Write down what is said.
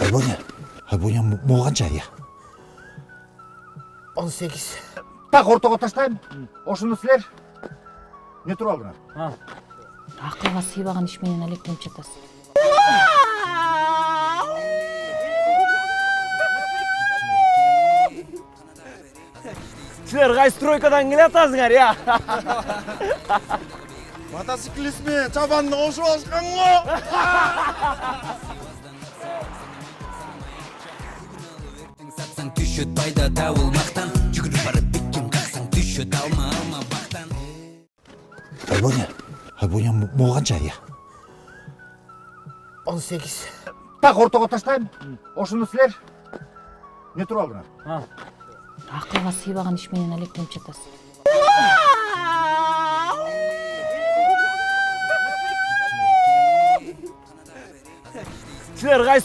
Альбоня мол қанша ия? 18. Так ортаға тастайын. Ошыны сілер. Не тұр алдыңа? Ақылға сыйбаған ішменен әлектеніп жатасыз. Сілер қай стройкадан келе атасыңар, я? Мотоциклистмен чабанды қосып алысқан ғой. Сатсаң түшөт пайда табылмақтан, жүгіріп барып бекем қақсаң түшөт алма бақтан. Альбоня мол қанша ия? 18. Так ортаға тастайын. Ошыны сілер. Не тұр алдыңа? Ақылға сыйбаған ішменен әлектеніп жатасыз. Сілер қай